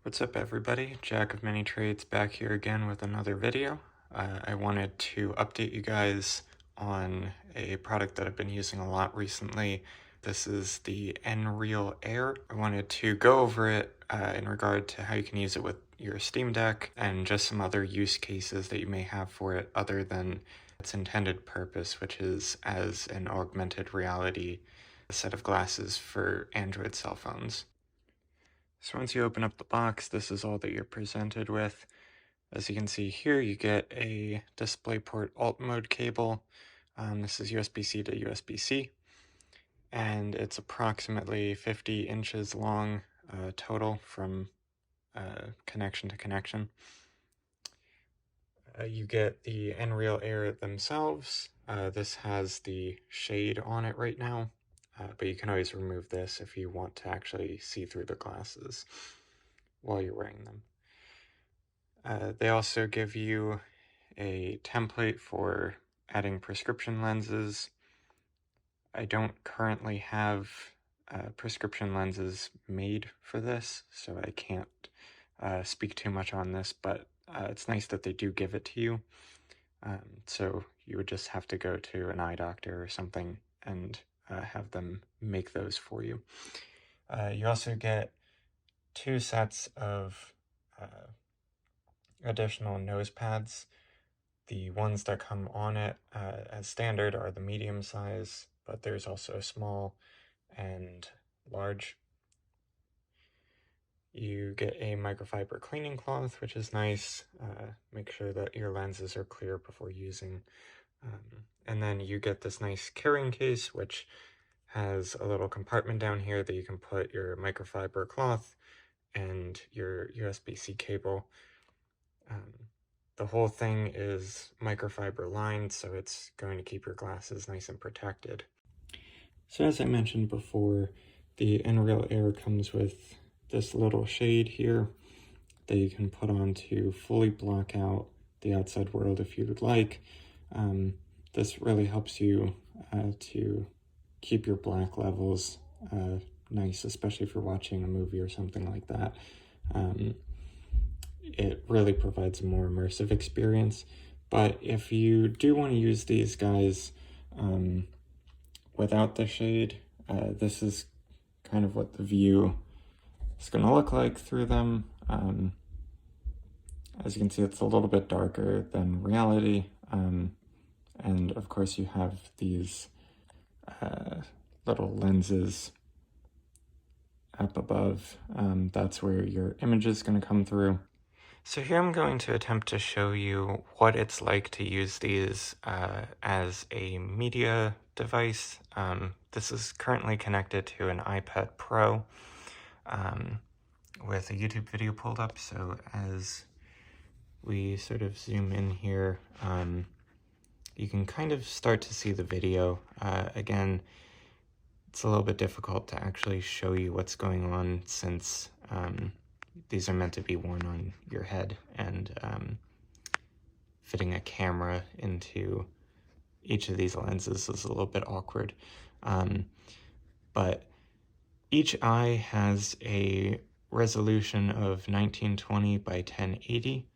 What's up everybody, Jack of Many Trades back here again with another video. I wanted to update you guys on a product that I've been using a lot recently. This is the NREAL Air. I wanted to go over it in regard to how you can use it with your Steam Deck and just some other use cases that you may have for it other than its intended purpose, which is as an augmented reality set of glasses for Android cell phones. So once you open up the box, this is all that you're presented with. As you can see here, you get a DisplayPort alt mode cable. This is USB-C to USB-C, and it's approximately 50 inches long total from connection to connection. You get the NREAL Air themselves. This has the shade on it right now, but you can always remove this if you want to actually see through the glasses while you're wearing them. They also give you a template for adding prescription lenses. I don't currently have prescription lenses made for this, so I can't speak too much on this, but it's nice that they do give it to you. So you would just have to go to an eye doctor or something and have them make those for you. You also get 2 sets of additional nose pads. The ones that come on it as standard are the medium size, but there's also small and large. You get a microfiber cleaning cloth, which is nice. Make sure that your lenses are clear before using. And then you get this nice carrying case, which has a little compartment down here that you can put your microfiber cloth and your USB-C cable. The whole thing is microfiber lined, so it's going to keep your glasses nice and protected. So as I mentioned before, the NREAL Air comes with this little shade here that you can put on to fully block out the outside world if you would like. This really helps you to keep your black levels nice, especially if you're watching a movie or something like that. It really provides a more immersive experience. But if you do want to use these guys without the shade, this is kind of what the view is going to look like through them. As you can see, it's a little bit darker than reality. And of course you have these little lenses up above. That's where your image is going to come through. So here I'm going to attempt to show you what it's like to use these as a media device. This is currently connected to an iPad Pro with a YouTube video pulled up. So as we sort of zoom in here, you can kind of start to see the video. Again, it's a little bit difficult to actually show you what's going on since these are meant to be worn on your head, and fitting a camera into each of these lenses is a little bit awkward. But each eye has a resolution of 1920 by 1080.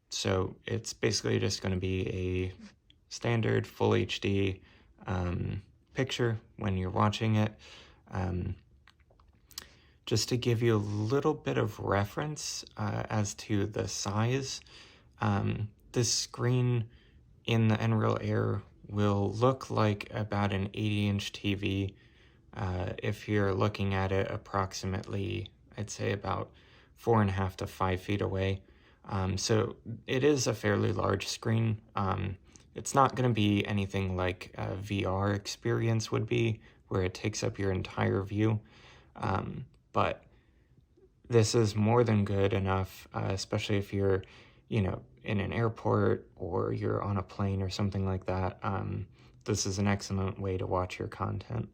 So it's basically just going to be a standard full HD picture when you're watching it. Just to give you a little bit of reference as to the size, this screen in the NREAL Air will look like about an 80-inch TV if you're looking at it approximately, I'd say about 4.5 to 5 feet away. So it is a fairly large screen. It's not going to be anything like a VR experience would be, where it takes up your entire view. But this is more than good enough, especially if you're, in an airport or you're on a plane or something like that. This is an excellent way to watch your content.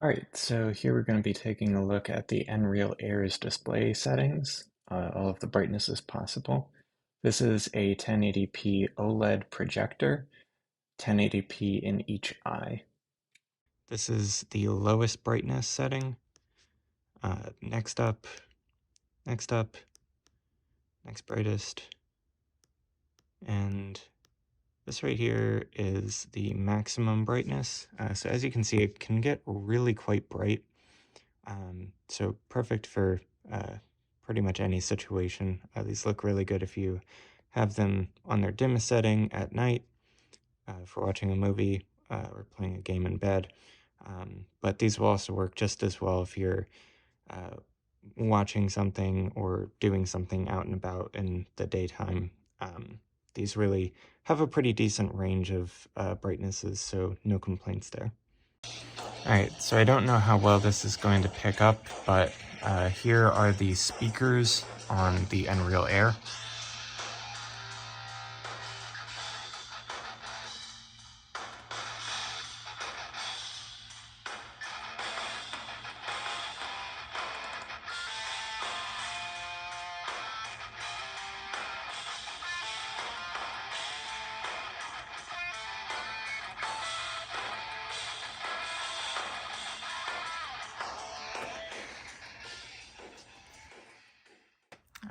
All right, so here we're going to be taking a look at the NREAL Air's display settings. All of the brightness is possible. This is a 1080p OLED projector, 1080p in each eye. This is the lowest brightness setting. Next up, Next up, next brightest, and this right here is the maximum brightness. So as you can see, it can get really quite bright. So perfect for pretty much any situation. These look really good if you have them on their dimmest setting at night for watching a movie or playing a game in bed. But these will also work just as well if you're watching something or doing something out and about in the daytime. These really have a pretty decent range of brightnesses, so no complaints there. Alright, so I don't know how well this is going to pick up, but here are the speakers on the NREAL Air.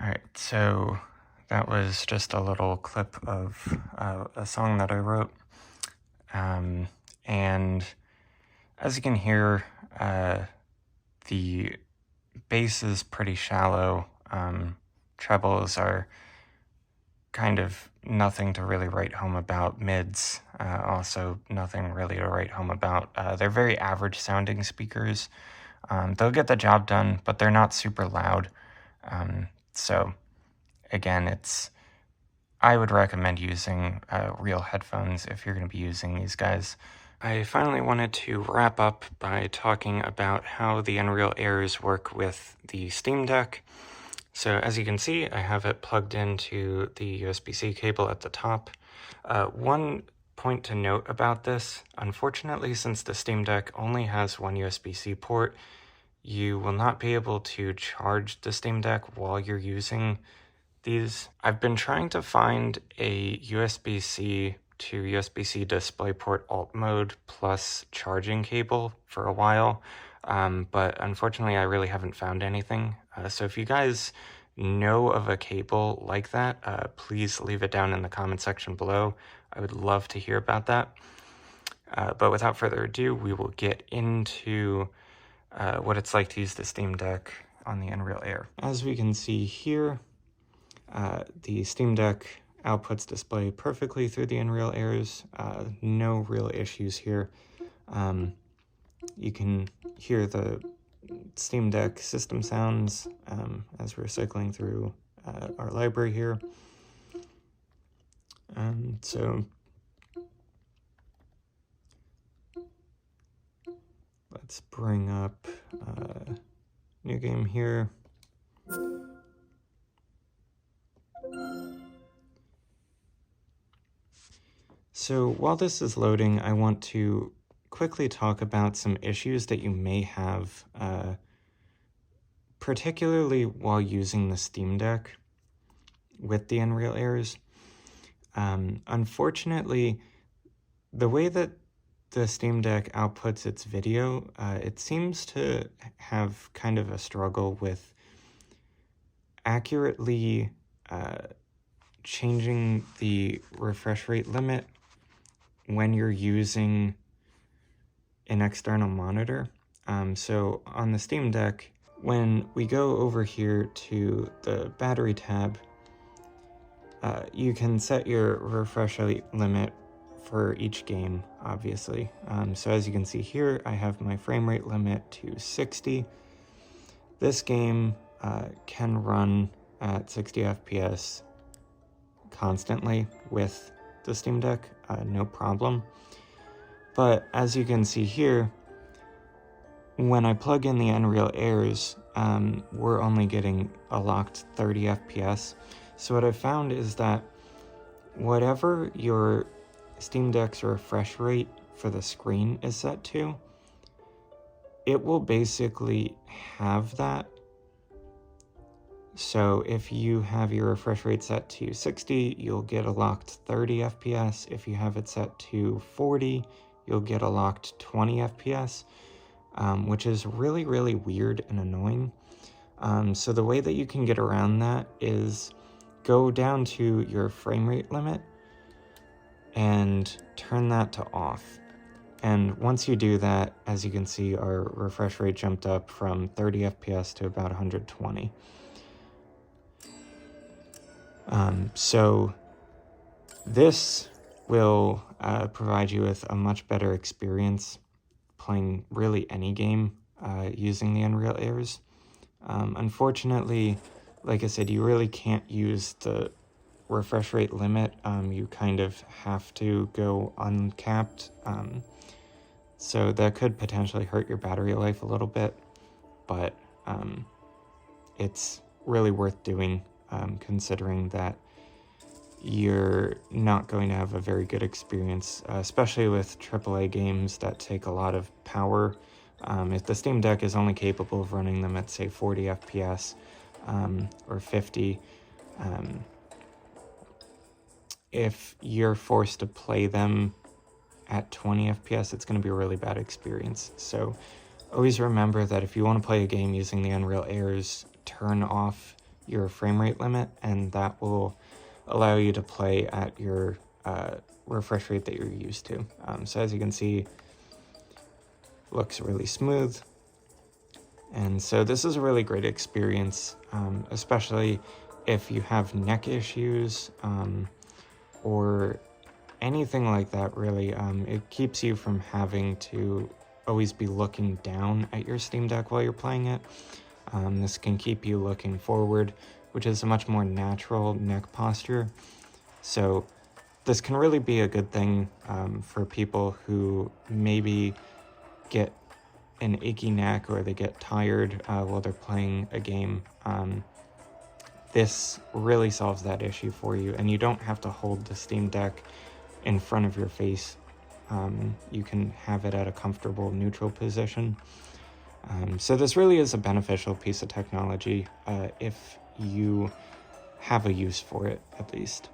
Alright, so that was just a little clip of a song that I wrote. And as you can hear, the bass is pretty shallow. Trebles are kind of nothing to really write home about. Mids, also nothing really to write home about. They're very average sounding speakers. They'll get the job done, but they're not super loud. So again, I would recommend using real headphones if you're going to be using these guys. I finally wanted to wrap up by talking about how the NREAL Airs work with the Steam Deck. So as you can see, I have it plugged into the USB-C cable at the top. One point to note about this, unfortunately, since the Steam Deck only has one USB-C port, you will not be able to charge the Steam Deck while you're using these. I've been trying to find a USB-C to USB-C DisplayPort alt mode plus charging cable for a while, but unfortunately I really haven't found anything. So if you guys know of a cable like that, please leave it down in the comment section below. I would love to hear about that. But without further ado, we will get into what it's like to use the Steam Deck on the NREAL Air. As we can see here, the Steam Deck outputs display perfectly through the NREAL Airs. No real issues here. You can hear the Steam Deck system sounds as we're cycling through our library here. So let's bring up a new game here. So while this is loading, I want to quickly talk about some issues that you may have, particularly while using the Steam Deck with the NREAL Airs. Unfortunately, the way that the Steam Deck outputs its video, it seems to have kind of a struggle with accurately changing the refresh rate limit when you're using an external monitor. So on the Steam Deck, when we go over here to the battery tab, you can set your refresh rate limit for each game, obviously. So as you can see here, I have my frame rate limit to 60. This game can run at 60 FPS constantly with the Steam Deck, no problem. But as you can see here, when I plug in the NREAL Airs, we're only getting a locked 30 FPS. So what I've found is that whatever your Steam Deck's refresh rate for the screen is set to, it will basically have that. So if you have your refresh rate set to 60, you'll get a locked 30 FPS. If you have it set to 40, you'll get a locked 20 FPS, which is really, really weird and annoying. So the way that you can get around that is go down to your frame rate limit and turn that to off. And once you do that, as you can see, our refresh rate jumped up from 30 FPS to about 120. So this will provide you with a much better experience playing really any game using the Unreal Airs. Unfortunately, like I said, you really can't use the refresh rate limit. You kind of have to go uncapped. So that could potentially hurt your battery life a little bit, but it's really worth doing considering that you're not going to have a very good experience, especially with AAA games that take a lot of power. If the Steam Deck is only capable of running them at, say, 40 FPS or 50, if you're forced to play them at 20 FPS, it's going to be a really bad experience. So always remember that if you want to play a game using the Unreal Airs, turn off your frame rate limit, and that will allow you to play at your refresh rate that you're used to. So as you can see, looks really smooth. And so this is a really great experience, especially if you have neck issues or anything like that, really. It keeps you from having to always be looking down at your Steam Deck while you're playing it. This can keep you looking forward, which is a much more natural neck posture. So this can really be a good thing for people who maybe get an achy neck or they get tired while they're playing a game. This really solves that issue for you, and you don't have to hold the Steam Deck in front of your face. You can have it at a comfortable neutral position. So this really is a beneficial piece of technology if you have a use for it, at least.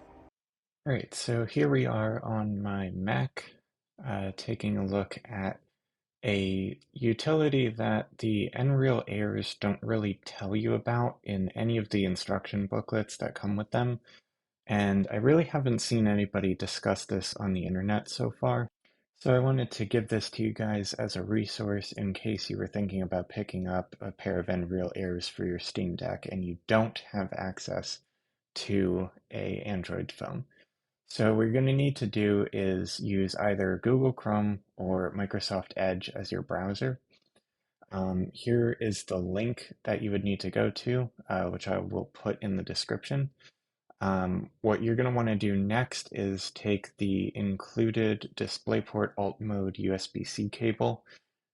All right, so here we are on my Mac, taking a look at a utility that the NREAL Airs don't really tell you about in any of the instruction booklets that come with them. And I really haven't seen anybody discuss this on the internet so far. So I wanted to give this to you guys as a resource in case you were thinking about picking up a pair of NREAL Airs for your Steam Deck and you don't have access to an Android phone. So what you're going to need to do is use either Google Chrome or Microsoft Edge as your browser. Here is the link that you would need to go to, which I will put in the description. What you're going to want to do next is take the included DisplayPort Alt Mode USB-C cable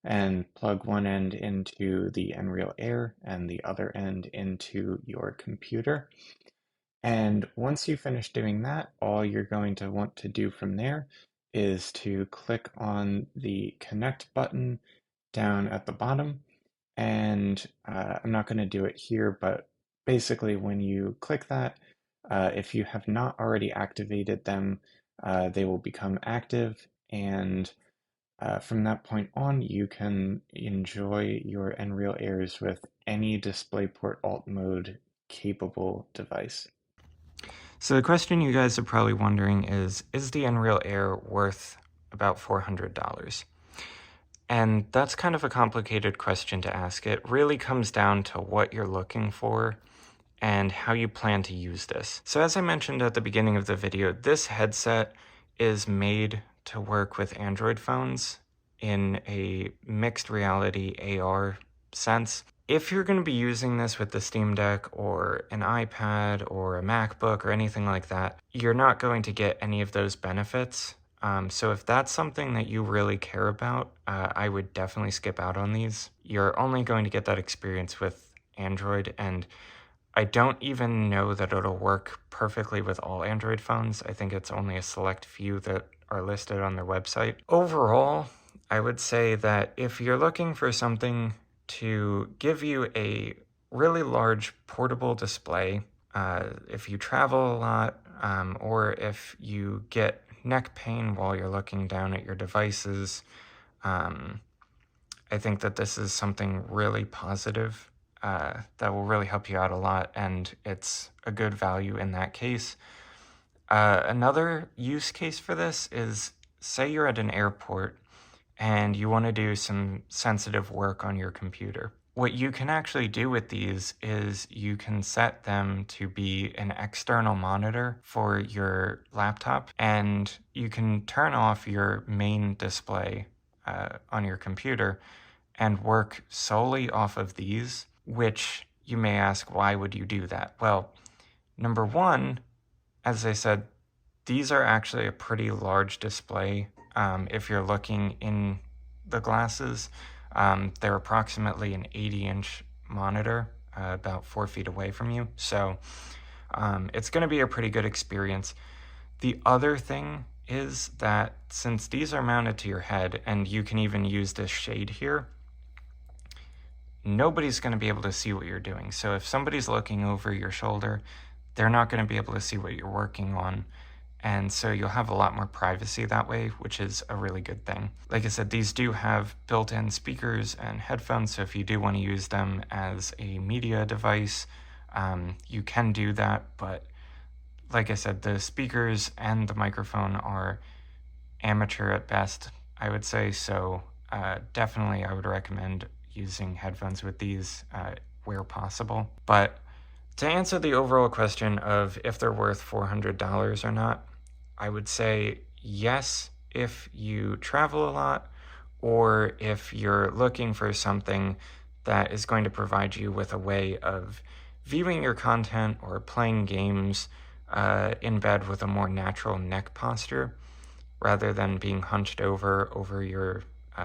and plug one end into the NREAL Air and the other end into your computer. And once you finish doing that, all you're going to want to do from there is to click on the connect button down at the bottom. And I'm not going to do it here, but basically when you click that, if you have not already activated them, they will become active. And from that point on, you can enjoy your NREAL Airs with any DisplayPort Alt Mode capable device. So the question you guys are probably wondering is the NREAL Air worth about $400? And that's kind of a complicated question to ask. It really comes down to what you're looking for and how you plan to use this. So as I mentioned at the beginning of the video, this headset is made to work with Android phones in a mixed reality AR sense. If you're going to be using this with the Steam Deck or an iPad or a MacBook or anything like that, you're not going to get any of those benefits. So if that's something that you really care about, I would definitely skip out on these. You're only going to get that experience with Android, and I don't even know that it'll work perfectly with all Android phones. I think it's only a select few that are listed on their website. Overall, I would say that if you're looking for something to give you a really large portable display, if you travel a lot, or if you get neck pain while you're looking down at your devices, I think that this is something really positive. that will really help you out a lot, and it's a good value in that case. Another use case for this is, say you're at an airport and you want to do some sensitive work on your computer. What you can actually do with these is you can set them to be an external monitor for your laptop, and you can turn off your main display on your computer and work solely off of these, which you may ask, why would you do that? Well, number one, as I said, these are actually a pretty large display. If you're looking in the glasses, they're approximately an 80-inch monitor, about 4 feet away from you. So it's going to be a pretty good experience. The other thing is that since these are mounted to your head, and you can even use this shade here, nobody's going to be able to see what you're doing. So if somebody's looking over your shoulder, they're not going to be able to see what you're working on. And so you'll have a lot more privacy that way, which is a really good thing. Like I said, these do have built-in speakers and headphones, so if you do want to use them as a media device, you can do that. But like I said, the speakers and the microphone are amateur at best, I would say. So definitely I would recommend using headphones with these where possible. But to answer the overall question of if they're worth $400 or not, I would say yes if you travel a lot, or if you're looking for something that is going to provide you with a way of viewing your content or playing games in bed with a more natural neck posture, rather than being hunched over your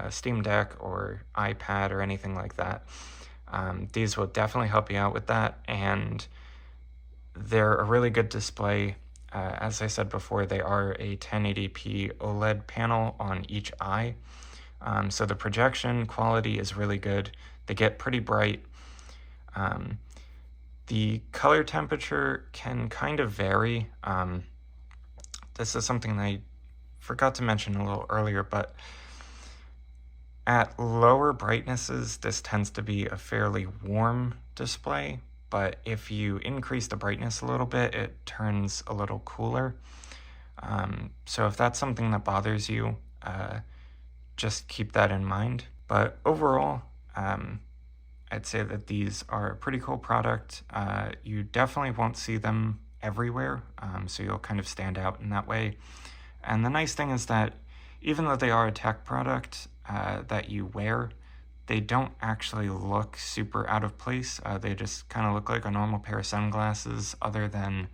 Steam Deck or iPad or anything like that. These will definitely help you out with that, and they're a really good display. As I said before, they are a 1080p OLED panel on each eye, so the projection quality is really good. They get pretty bright. The color temperature can kind of vary. This is something that I forgot to mention a little earlier, but at lower brightnesses, this tends to be a fairly warm display. But if you increase the brightness a little bit, it turns a little cooler. So if that's something that bothers you, just keep that in mind. But overall, I'd say that these are a pretty cool product. You definitely won't see them everywhere, so you'll kind of stand out in that way. And the nice thing is that even though they are a tech product that you wear, they don't actually look super out of place. They just kind of look like a normal pair of sunglasses, other than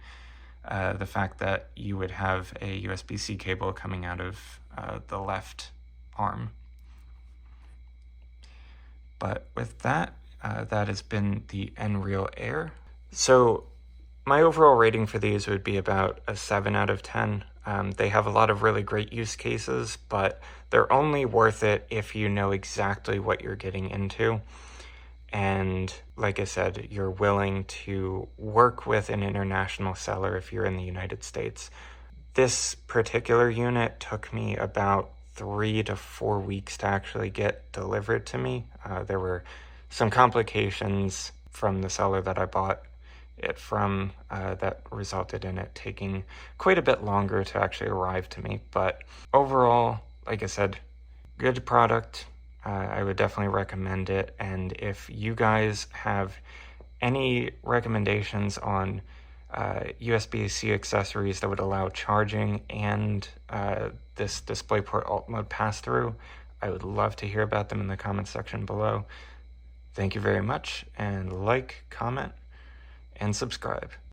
the fact that you would have a USB-C cable coming out of the left arm. But with that, that has been the NREAL Air. So my overall rating for these would be about a 7 out of 10. They have a lot of really great use cases, but they're only worth it if you know exactly what you're getting into. And like I said, you're willing to work with an international seller if you're in the United States. This particular unit took me about 3 to 4 weeks to actually get delivered to me. There were some complications from the seller that I bought it from that resulted in it taking quite a bit longer to actually arrive to me. But overall, like I said, good product. I would definitely recommend it. And if you guys have any recommendations on USB-C accessories that would allow charging and this DisplayPort alt mode pass-through, I would love to hear about them in the comments section below. Thank you very much, and like, comment, and subscribe.